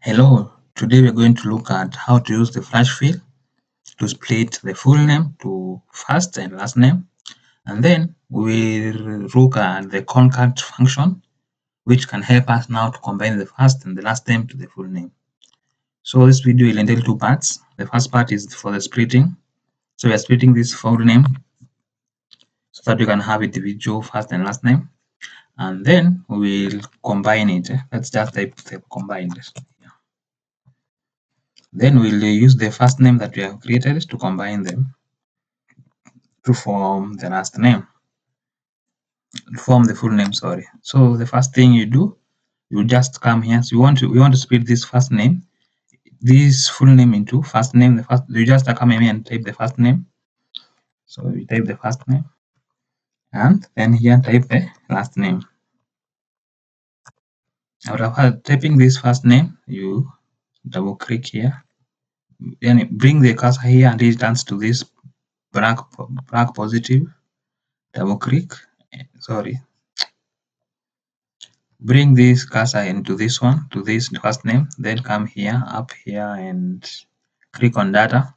Hello, today we're going to look at how to use the Flash Fill to split the full name to first and last name, and then we'll look at the CONCAT function, which can help us now to combine the first and the last name to the full name. So this video will entail two parts. The first part is for the splitting. So we are splitting this full name so that we can have individual first and last name, and then we'll combine it. Let's just type the combined. Then we'll use the first name that we have created to combine them to form the last name, form the full name, sorry. So the first thing you do, you just come here. So we want to split this first name, this full name into first name. You just come here and type the first name. So you type the first name, and then here type the last name. After typing this first name, you double click here. Then bring the cursor here until it turns to this black positive. Double click. Sorry. Bring this cursor into this one, to this first name, then come here, up here, and click on data.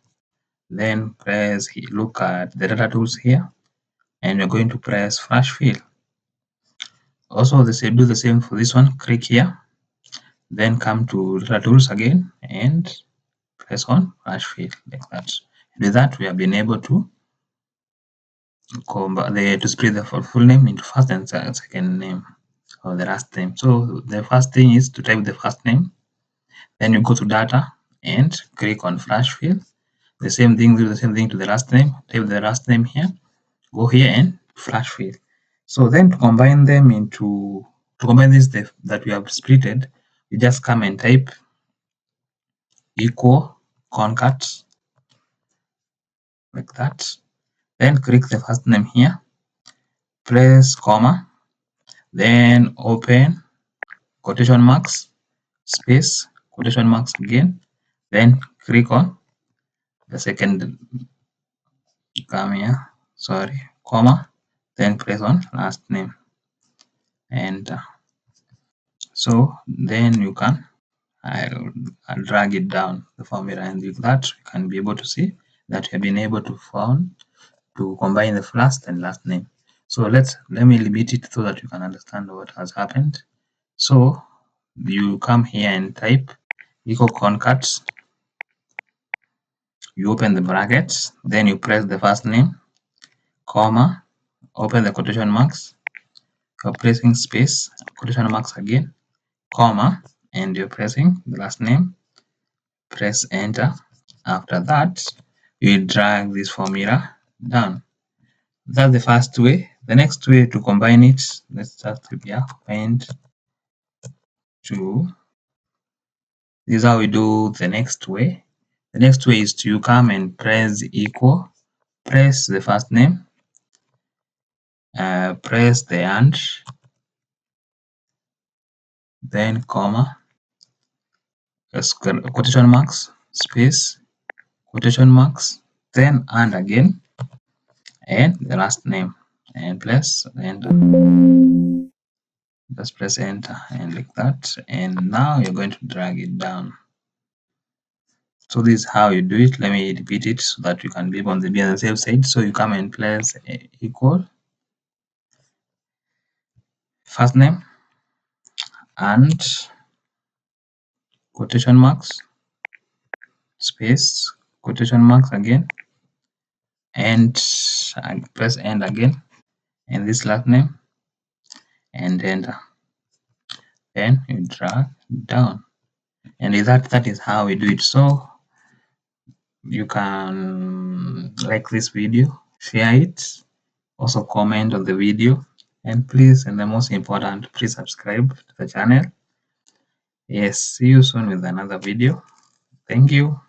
Then press, look at the data tools here, and you're going to press Flash Fill. Also, do the same for this one. Click here, then come to data tools again, and press on Flash Fill like that. And with that, we have been able to split the full name into first and second name, or the last name. So the first thing is to type the first name. Then you go to data and click on Flash Fill. Do the same thing to the last name. Type the last name here. Go here and Flash Fill. So then to combine this that we have splitted, you just come and type equal concat like that. Then click the first name here. Press comma. Then open quotation marks, space, quotation marks again. Then click on the second, come here, sorry, comma, then press on last name, enter. So then you can I'll drag it down the formula, and with that you can be able to see that you have been able to combine the first and last name. So let me limit it so that you can understand what has happened. So you come here and type equal concat. You open the brackets, then you press the first name, comma, open the quotation marks, you're pressing space, quotation marks again, comma, and you're pressing the last name, press enter. After that, you drag this formula down. That's the first way. The next way to combine it, let's start with combine to. This is how we do the next way. The next way is to come and press equal, press the first name, press the and, then comma, quotation marks, space, quotation marks, then and again, and the last name, and press enter. Just press enter, and like that. And now you're going to drag it down. So this is how you do it. Let me repeat it so that you can be on the safe side. So you come and press equal, first name, and quotation marks, space, quotation marks again, and press end again, and this last name, and enter. Then you drag down, and with that is how we do it. So you can like this video, share it, also comment on the video, and please, and the most important, please subscribe to the channel. Yes, see you soon with another video. Thank you.